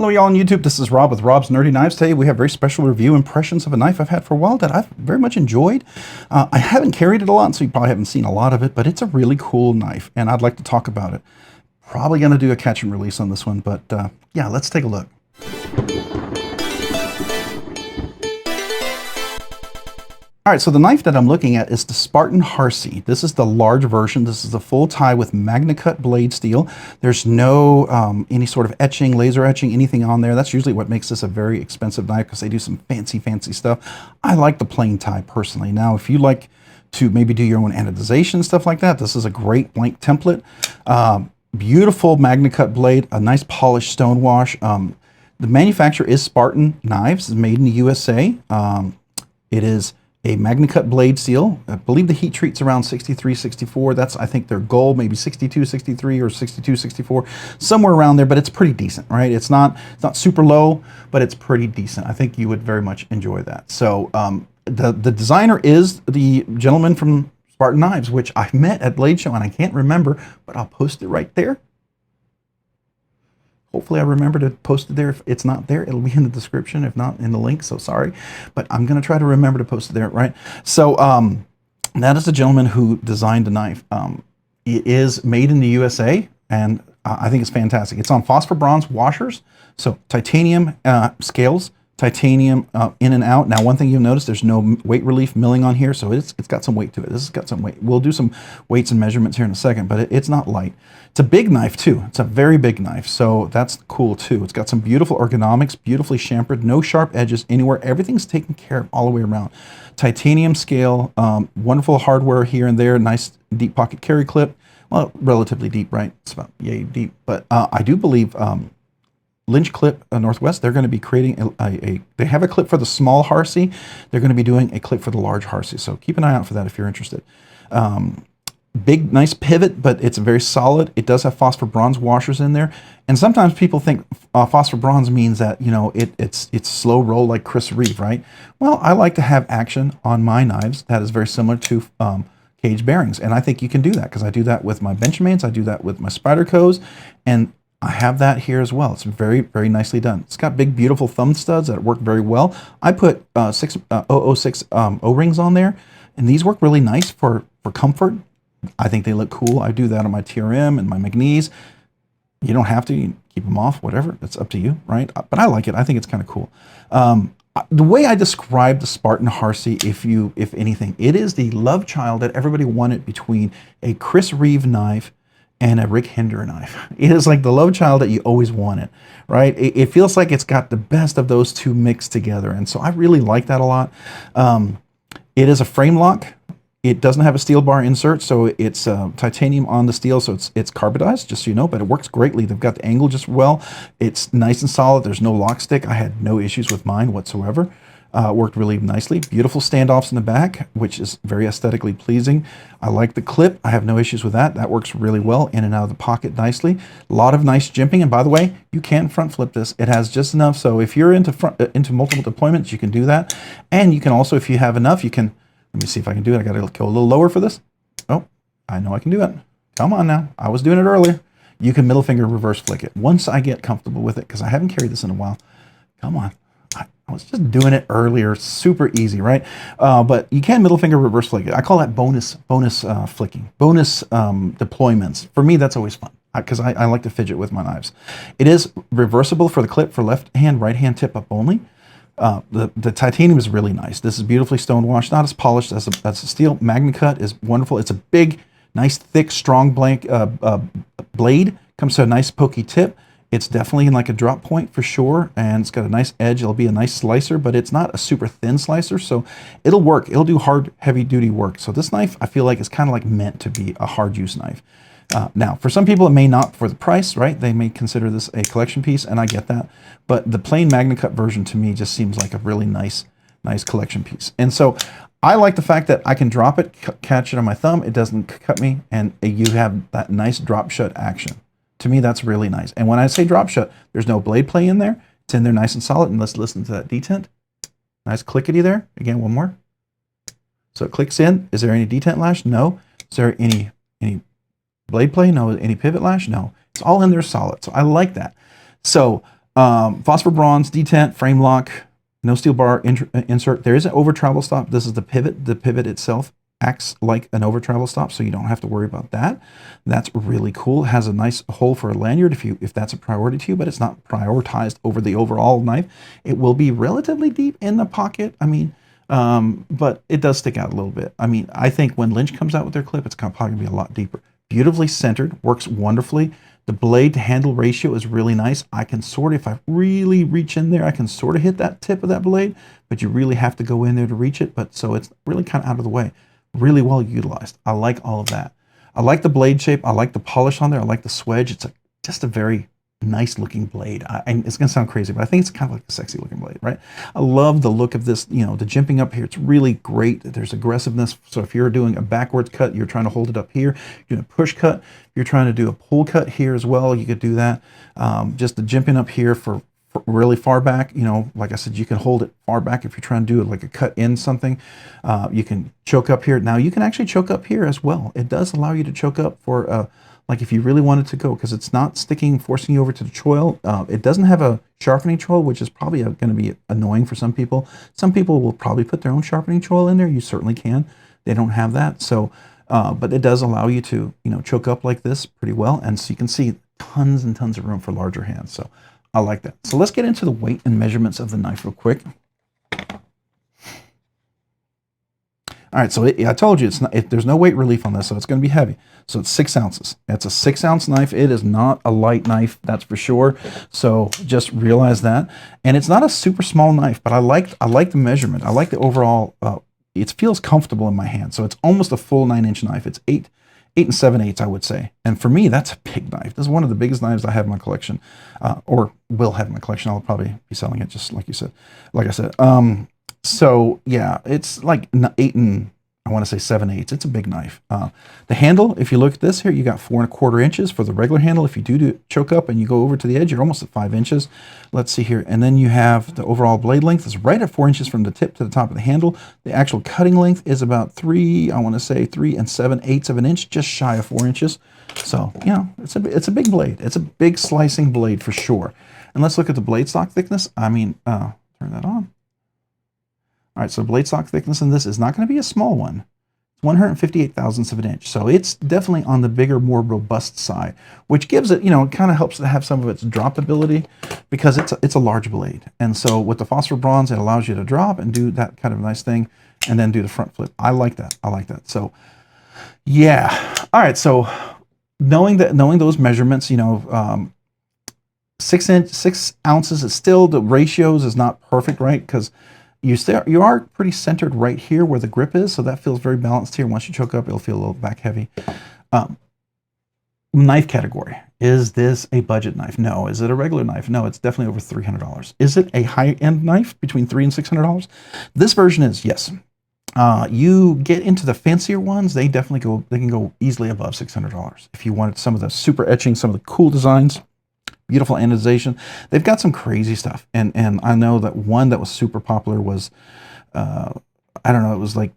Hello y'all on YouTube, this is Rob with Rob's Nerdy Knives. Today we have a very special review impressions of a knife I've had for a while that I've very much enjoyed. I haven't carried it a lot, so you probably haven't seen a lot of it, but it's a really cool knife and I'd like to talk about it. Probably going to do a catch and release on this one, but yeah, let's take a look. All right, so the knife that I'm looking at is the Spartan Harsey. This is the large version. This is the full tie with Magnacut blade steel. There's no any sort of etching, laser etching, anything on there. That's usually what makes this a very expensive knife because they do some fancy stuff. I like the plain tie personally. Now, if you like to maybe do your own anodization, stuff like that, this is a great blank template. Beautiful Magnacut blade, a nice polished stone wash. The manufacturer is Spartan Knives, it's made in the USA. It is a Magnacut blade steel. I believe the heat treat's around 63, 64. That's, I think, their goal, maybe 62, 63 or 62, 64, somewhere around there, but it's pretty decent, right? It's not super low, but it's pretty decent. I think you would very much enjoy that. So the designer is the gentleman from Spartan Knives, which I met at Blade Show, and I can't remember, but I'll post it right there. Hopefully I remember to post it there. If it's not there, it'll be in the description, if not in the link, so sorry. But I'm gonna try to remember to post it there, right? So that is the gentleman who designed the knife. It is made in the USA, and I think it's fantastic. It's on phosphor bronze washers, so titanium scales, titanium in and out. Now, one thing you'll notice, there's no weight relief milling on here, so it's got some weight to it. This has got some weight. We'll do some weights and measurements here in a second, but it's not light. It's a big knife too. It's a very big knife, so that's cool too. It's got some beautiful ergonomics, beautifully chamfered, no sharp edges anywhere. Everything's taken care of all the way around. Titanium scale, wonderful hardware here and there, nice deep pocket carry clip. Well, relatively deep, right? It's about yay deep, but I do believe Lynch Clip Northwest, they're going to be creating they have a clip for the small Harsey. They're going to be doing a clip for the large Harsey, so keep an eye out for that if you're interested. Big, nice pivot, but it's very solid. It does have phosphor bronze washers in there, and sometimes people think phosphor bronze means that, you know, it's slow roll like Chris Reeve, right? Well, I like to have action on my knives that is very similar to caged bearings, and I think you can do that because I do that with my Benchmains, I do that with my Spydercos, and I have that here as well. It's very, very nicely done. It's got big, beautiful thumb studs that work very well. I put 006 O-rings on there, and these work really nice for comfort. I think they look cool. I do that on my TRM and my McNees. You don't have to. You can keep them off, whatever. It's up to you, right? But I like it. I think it's kind of cool. The way I describe the Spartan Harsey, if anything, it is the love child that everybody wanted between a Chris Reeve knife and a Rick Hinder knife. It is like the love child that you always wanted, right? It feels like it's got the best of those two mixed together, and so I really like that a lot. It is a frame lock. It doesn't have a steel bar insert, so it's titanium on the steel, so it's carbidized, just so you know, but it works greatly. They've got the angle just well. It's nice and solid. There's no lock stick. I had no issues with mine whatsoever. Worked really nicely. Beautiful standoffs in the back, which is very aesthetically pleasing. I like the clip. I have no issues with that. That works really well in and out of the pocket nicely. A lot of nice jimping, and by the way, you can front flip this. It has just enough, so if you're into multiple deployments, you can do that. And you can also, if you have enough, you can, let me see if I can do it. I got to go a little lower for this. Oh, I know I can do it. Come on now. I was doing it earlier. You can middle finger reverse flick it. Once I get comfortable with it, because I haven't carried this in a while. Come on. I was just doing it earlier, super easy, right? But you can middle finger reverse flick it. I call that bonus flicking, bonus deployments. For me, that's always fun because I like to fidget with my knives. It is reversible for the clip for left hand, right hand tip up only. The titanium is really nice. This is beautifully stone washed, not as polished as a steel. Magnacut is wonderful. It's a big, nice, thick, strong blank blade. Comes to a nice pokey tip. It's definitely in like a drop point for sure, and it's got a nice edge. It'll be a nice slicer, but it's not a super thin slicer, so it'll work. It'll do hard, heavy-duty work. So this knife, I feel like, is kind of like meant to be a hard-use knife. Now, for some people, it may not for the price, right? They may consider this a collection piece, and I get that. But the plain Magnacut version, to me, just seems like a really nice collection piece. And so I like the fact that I can drop it, catch it on my thumb. It doesn't cut me, and you have that nice drop shut action. To me, that's really nice. And when I say drop shut, there's no blade play in there. It's in there nice and solid. And let's listen to that detent. Nice clickety there. Again, one more. So it clicks in. Is there any detent lash? No. Is there any blade play? No. Any pivot lash? No. It's all in there solid. So I like that. So Phosphor bronze, detent, frame lock, no steel bar insert. There is an over travel stop. This is the pivot. The pivot itself acts like an over travel stop, so you don't have to worry about that. That's really cool. It has a nice hole for a lanyard if that's a priority to you, but it's not prioritized over the overall knife. It will be relatively deep in the pocket. I mean, but it does stick out a little bit. I mean, I think when Lynch comes out with their clip, it's probably going to be a lot deeper. Beautifully centered, works wonderfully. The blade to handle ratio is really nice. I can sort of, if I really reach in there, I can sort of hit that tip of that blade, but you really have to go in there to reach it. But so it's really kind of out of the way. Really well utilized. I like all of that. I like the blade shape. I like the polish on there. I like the swedge. It's just a very nice looking blade. And it's going to sound crazy, but I think it's kind of like a sexy looking blade, right? I love the look of this, you know, the jimping up here. It's really great. There's aggressiveness. So if you're doing a backwards cut, you're trying to hold it up here. You're doing a push cut. If you're trying to do a pull cut here as well, you could do that. Just the jimping up here for really far back, you know, like I said, you can hold it far back if you're trying to do it like a cut in something. You can choke up here. Now you can actually choke up here as well. It does allow you to choke up for like if you really wanted to go, because it's not sticking, forcing you over to the choil. It doesn't have a sharpening choil, which is probably going to be annoying for some people. Some people will probably put their own sharpening choil in there. You certainly can. They don't have that. So, but it does allow you to, you know, choke up like this pretty well. And so you can see tons and tons of room for larger hands. So I like that. So let's get into the weight and measurements of the knife real quick. All right, so I told you there's no weight relief on this, so it's going to be heavy. So it's 6 ounces. It's a 6-ounce knife. It is not a light knife, that's for sure. So just realize that. And it's not a super small knife, but I like the measurement. I like the overall. It feels comfortable in my hand. So it's almost a full 9-inch knife. It's 8 and 7/8, I would say. And for me, that's a big knife. This is one of the biggest knives I have in my collection, or will have in my collection. I'll probably be selling it, just like you said, like I said. So yeah, it's like 8 and I want to say 7/8. It's a big knife. The handle, if you look at this here, you got 4 1/4 inches for the regular handle. If you do choke up and you go over to the edge, you're almost at 5 inches. Let's see here. And then you have the overall blade length is right at 4 inches from the tip to the top of the handle. The actual cutting length is about 3 7/8 of an inch, just shy of 4 inches. So, you know, it's a big blade. It's a big slicing blade for sure. And let's look at the blade stock thickness. I mean, turn that on. All right, so blade stock thickness in this is not going to be a small one. It's 158 thousandths of an inch. So it's definitely on the bigger, more robust side, which gives it, you know, it kind of helps to have some of its droppability because it's a large blade. And so with the phosphor bronze, it allows you to drop and do that kind of nice thing and then do the front flip. I like that. I like that. So yeah. All right. So knowing those measurements, you know, 6 ounces is still, the ratios is not perfect, right? Because you are pretty centered right here where the grip is, so that feels very balanced here. Once you choke up, it'll feel a little back heavy. Knife category. Is this a budget knife? No. Is it a regular knife? No, it's definitely over $300. Is it a high-end knife between $300 and $600? This version is, yes. You get into the fancier ones, they can go easily above $600. If you wanted some of the super etching, some of the cool designs, beautiful anodization. They've got some crazy stuff. And I know that one that was super popular was, I don't know, it was like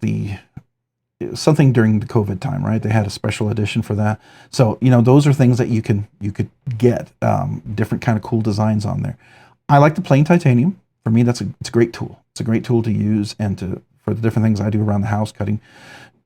something during the COVID time, right? They had a special edition for that. So, you know, those are things that you could get, different kind of cool designs on there. I like the plain titanium. For me, it's a great tool. It's a great tool to use and for the different things I do around the house, cutting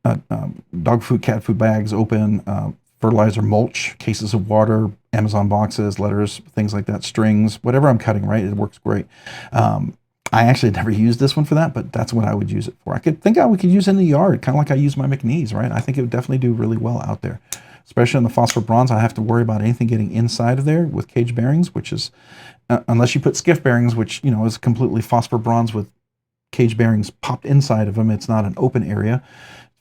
dog food, cat food bags open, fertilizer, mulch, cases of water, Amazon boxes, letters, things like that, strings, whatever I'm cutting, right? It works great. I actually never used this one for that, but that's what I would use it for. I could use it in the yard, kind of like I use my McNees, right? I think it would definitely do really well out there, especially on the phosphor bronze. I have to worry about anything getting inside of there with cage bearings, which is, unless you put skiff bearings, which, you know, is completely phosphor bronze with cage bearings popped inside of them. It's not an open area.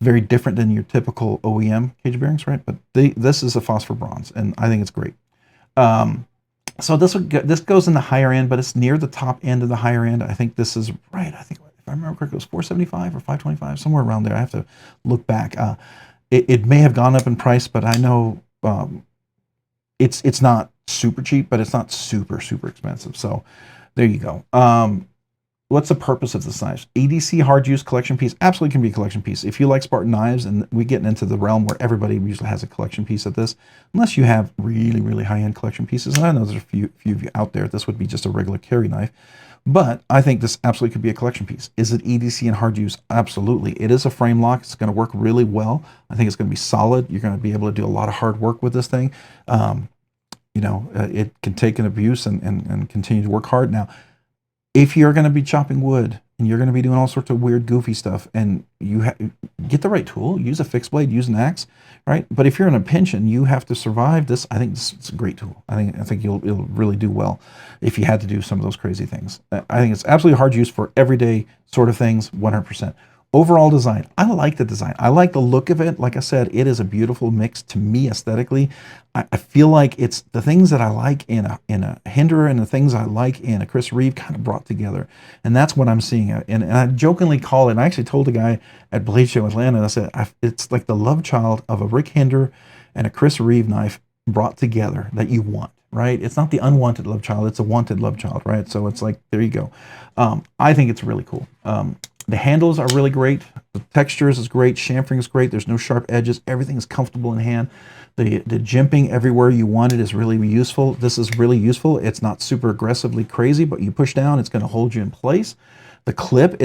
Very different than your typical OEM cage bearings, right? But this is a phosphor bronze, and I think it's great. So this goes in the higher end, but it's near the top end of the higher end. I think this is right. I think if I remember correctly, it was $475 or $525, somewhere around there. I have to look back. It may have gone up in price, but I know it's not super cheap, but it's not super expensive. So there you go. what's the purpose of this knife? EDC hard use collection piece absolutely can be a collection piece. If you like Spartan knives, and we get into the realm where everybody usually has a collection piece of this, unless you have really, really high-end collection pieces, and I know there's a few of you out there, this would be just a regular carry knife, but I think this absolutely could be a collection piece. Is it EDC and hard use? Absolutely. It is a frame lock. It's going to work really well. I think it's going to be solid. You're going to be able to do a lot of hard work with this thing. It can take an abuse and continue to work hard. Now, if you're going to be chopping wood and you're going to be doing all sorts of weird, goofy stuff, and you get the right tool, use a fixed blade, use an axe, right? But if you're in a pinch and you have to survive this, I think it's a great tool. I think it'll really do well if you had to do some of those crazy things. I think it's absolutely hard use for everyday sort of things, 100%. Overall design, I like the design. I like the look of it. Like I said, it is a beautiful mix to me aesthetically. I feel like it's the things that I like in a Hinderer and the things I like in a Chris Reeve kind of brought together. And that's what I'm seeing. And I jokingly call it, and I actually told a guy at Blade Show Atlanta, I said, it's like the love child of a Rick Hinderer and a Chris Reeve knife brought together that you want, right? It's not the unwanted love child, it's a wanted love child, right? So it's like, there you go. I think it's really cool. The handles are really great. The textures is great. Chamfering is great. There's no sharp edges. Everything is comfortable in hand. The jimping everywhere you want it is really useful. This is really useful. It's not super aggressively crazy, but you push down, it's going to hold you in place. The clip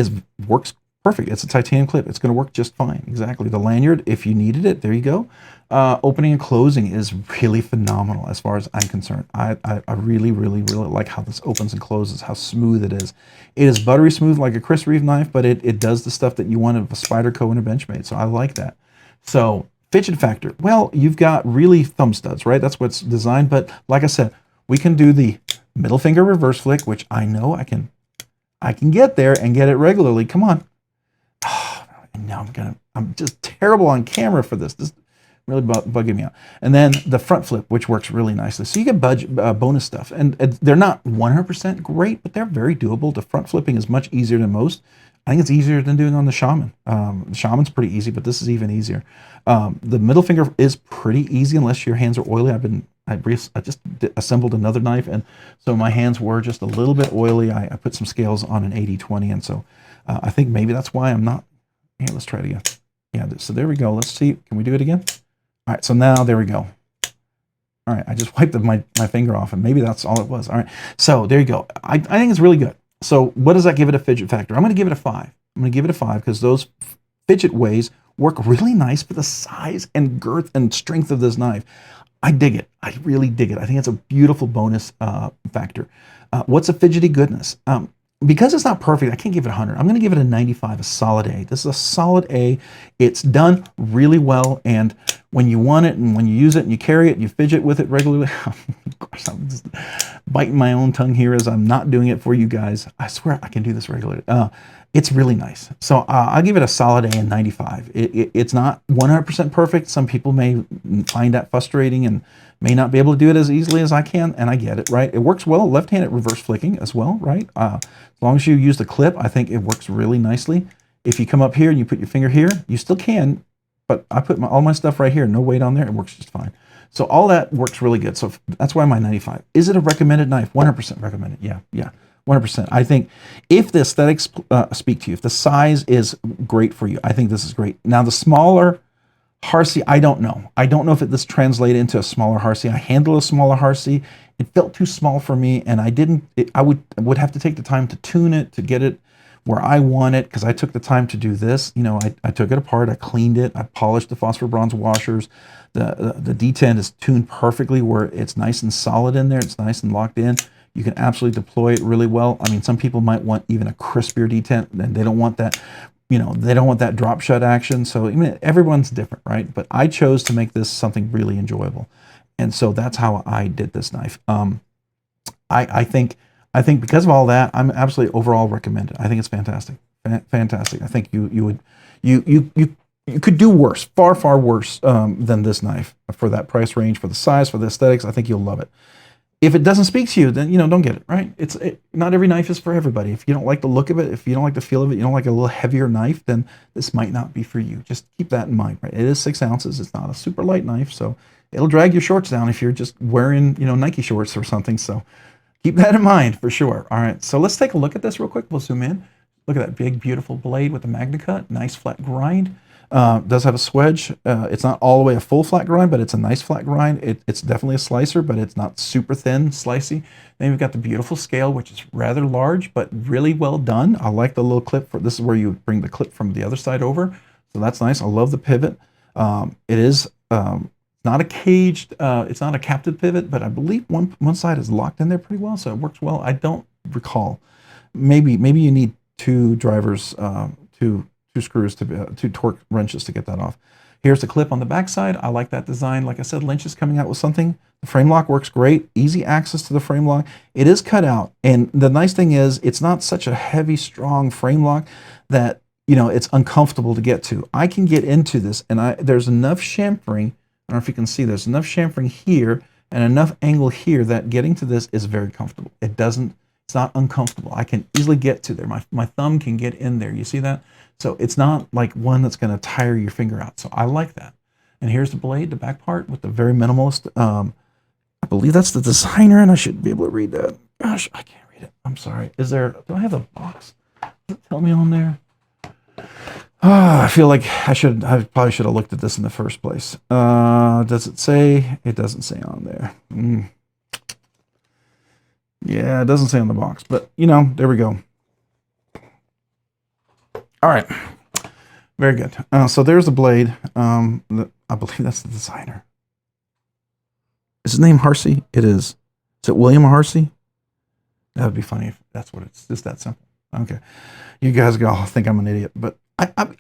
works perfect. It's a titanium clip. It's going to work just fine. Exactly. The lanyard, if you needed it, there you go. Opening and closing is really phenomenal as far as I'm concerned. I really, really, really like how this opens and closes, how smooth it is. It is buttery smooth like a Chris Reeve knife, but it does the stuff that you want of a Spyderco and a Benchmade, so I like that. So, fidget factor. Well, you've got really thumb studs, right? That's what's designed, but like I said, we can do the middle finger reverse flick, which I know I can get there and get it regularly. Come on. Oh, and now I'm just terrible on camera for this. This really bugging me out. And then the front flip, which works really nicely. So you get bonus stuff. And they're not 100% great, but they're very doable. The front flipping is much easier than most. I think it's easier than doing on the Shaman. The Shaman's pretty easy, but this is even easier. The middle finger is pretty easy unless your hands are oily. I just assembled another knife, and so my hands were just a little bit oily. I put some scales on an 80/20, and so I think maybe that's why I'm not. Here, let's try it again. Yeah, so there we go. Let's see. Can we do it again? All right, so now there we go. All right, I just wiped my finger off, and maybe that's all it was. All right, so there you go. I think it's really good. So what does that give it a fidget factor? I'm going to give it a 5. I'm going to give it a 5 because those fidget ways work really nice for the size and girth and strength of this knife. I dig it. I really dig it. I think it's a beautiful bonus factor. What's a fidgety goodness? Because it's not perfect, I can't give it 100. I'm going to give it a 95, a solid A. This is a solid A. It's done really well, and when you want it and when you use it and you carry it and you fidget with it regularly, of course, I'm just biting my own tongue here as I'm not doing it for you guys. I swear I can do this regularly. It's really nice. So I'll give it a solid A and 95. It's not 100% perfect. Some people may find that frustrating and may not be able to do it as easily as I can, and I get it, right? It works well, left-handed reverse flicking as well, right? As long as you use the clip, I think it works really nicely. If you come up here and you put your finger here, you still can, but I put all my stuff right here, no weight on there, it works just fine. So all that works really good. So that's why my 95. Is it a recommended knife? 100% recommended. Yeah, 100%. I think if the aesthetics speak to you, if the size is great for you, I think this is great. Now the smaller Harsey, I don't know. I don't know if this translated into a smaller Harsey. I handled a smaller Harsey. It felt too small for me, and I would have to take the time to tune it, to get it where I want it, because I took the time to do this. You know, I took it apart, I cleaned it, I polished the phosphor bronze washers. The D10 is tuned perfectly where it's nice and solid in there. It's nice and locked in. You can absolutely deploy it really well. I mean, some people might want even a crispier D10, and they don't want that. You know, they don't want that drop shut action. So I mean, everyone's different, right? But I chose to make this something really enjoyable. And so that's how I did this knife. I think because of all that, I'm absolutely overall recommend it. I think it's fantastic. Fantastic. I think you could do worse, far worse than this knife for that price range, for the size, for the aesthetics. I think you'll love it. If it doesn't speak to you, then, you know, don't get it, right? Not every knife is for everybody. If you don't like the look of it, if you don't like the feel of it, you don't like a little heavier knife, then this might not be for you. Just keep that in mind, right? It is 6 ounces. It's not a super light knife, so it'll drag your shorts down if you're just wearing, you know, Nike shorts or something. So Keep that in mind for sure. All right, so let's take a look at this real quick. We'll zoom in. Look at that big, beautiful blade with the Magnacut. Nice flat grind. Does have a swedge. It's not all the way a full flat grind, but it's a nice flat grind. It's definitely a slicer, but it's not super thin, slicey. Then we've got the beautiful scale, which is rather large, but really well done. I like the little clip. This is where you bring the clip from the other side over. So that's nice. I love the pivot. It is not a caged, it's not a captive pivot, but I believe one side is locked in there pretty well, so it works well. I don't recall. Maybe you need two drivers, two screws, two torque wrenches to get that off. Here's the clip on the back side. I like that design. Like I said, Lynch is coming out with something. The frame lock works great. Easy access to the frame lock. It is cut out, and the nice thing is it's not such a heavy, strong frame lock that it's uncomfortable to get to. I can get into this, and there's enough chamfering. I don't know if you can see, there's enough chamfering here and enough angle here that getting to this is very comfortable. It's not uncomfortable. I can easily get to there. My thumb can get in there. You see that? So it's not like one that's going to tire your finger out. So I like that. And here's the blade, the back part with the very minimalist. I believe that's the designer, and I should be able to read that. Gosh, I can't read it. I'm sorry. Do I have a box? Does it tell me on there? I feel like I probably should have looked at this in the first place. Does it say? It doesn't say on there. Yeah, it doesn't say on the box, but there we go. All right, very good. So there's the blade. I believe that's the designer. Is his name Harsey? It is. Is it William Harsey? That would be funny if that's what it's just that simple. Okay, you guys all think I'm an idiot, but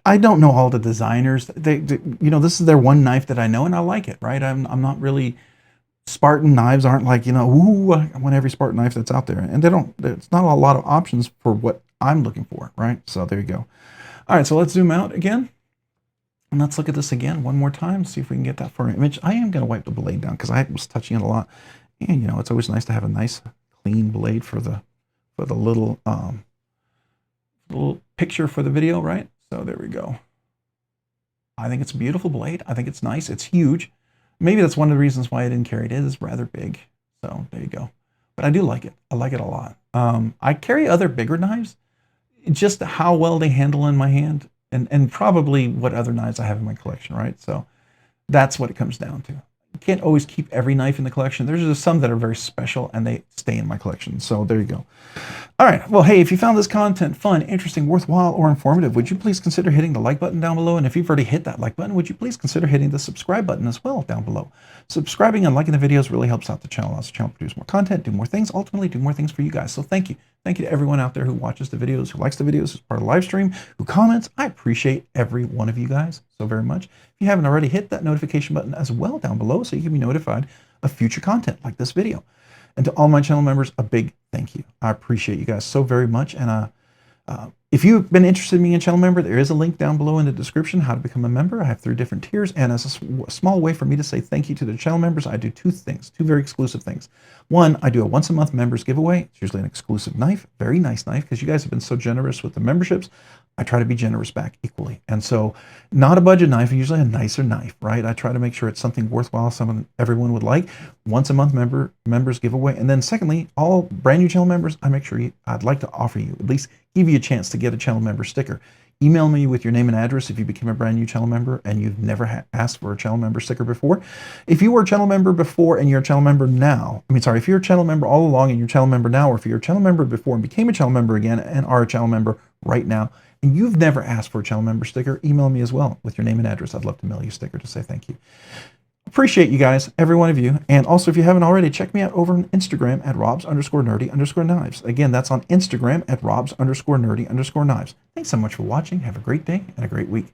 I don't know all the designers. This is their one knife that I know, and I like it. Right? I'm not really. Spartan knives aren't like ooh, I want every Spartan knife that's out there, and there's not a lot of options for what I'm looking for. Right? So there you go. All right, so let's zoom out again, and let's look at this again one more time. See if we can get that for an image. I am going to wipe the blade down because I was touching it a lot, and it's always nice to have a nice clean blade for the little picture for the video, right? So there we go. I think it's a beautiful blade. I think it's nice. It's huge. Maybe that's one of the reasons why I didn't carry it. It is rather big. So there you go. But I do like it. I like it a lot. I carry other bigger knives. Just how well they handle in my hand and probably what other knives I have in my collection, right? So that's what it comes down to. You can't always keep every knife in the collection. There's just some that are very special and they stay in my collection. So there you go. All right. Well, hey, if you found this content fun, interesting, worthwhile, or informative, would you please consider hitting the like button down below? And if you've already hit that like button, would you please consider hitting the subscribe button as well down below? Subscribing and liking the videos really helps out the channel. Allows the channel to produce more content, do more things, ultimately do more things for you guys. So thank you. Thank you to everyone out there who watches the videos, who likes the videos, who's part of the live stream, who comments. I appreciate every one of you guys so very much. If you haven't already, hit that notification button as well down below so you can be notified of future content like this video. And to all my channel members, a big thank you. I appreciate you guys so very much. And if you've been interested in being a channel member, there is a link down below in the description how to become a member. I have 3 different tiers, and as a small way for me to say thank you to the channel members, I do 2 things, 2 very exclusive things. One, I do a once-a-month members giveaway. It's usually an exclusive knife, very nice knife, because you guys have been so generous with the memberships. I try to be generous back equally. And so not a budget knife, usually a nicer knife, right? I try to make sure it's something worthwhile, something everyone would like. Once a month members giveaway. And then secondly, all brand new channel members, I'd like to offer you, at least give you a chance to get a channel member sticker. Email me with your name and address if you became a brand new channel member and you've never asked for a channel member sticker before. If you were a channel member before and you're a channel member now, if you're a channel member all along and you're a channel member now, or if you're a channel member before and became a channel member again and are a channel member right now, and you've never asked for a channel member sticker, email me as well with your name and address. I'd love to mail you a sticker to say thank you. Appreciate you guys, every one of you. And also, if you haven't already, check me out over on Instagram at robs_nerdy_knives. Again, that's on Instagram at robs_nerdy_knives. Thanks so much for watching. Have a great day and a great week.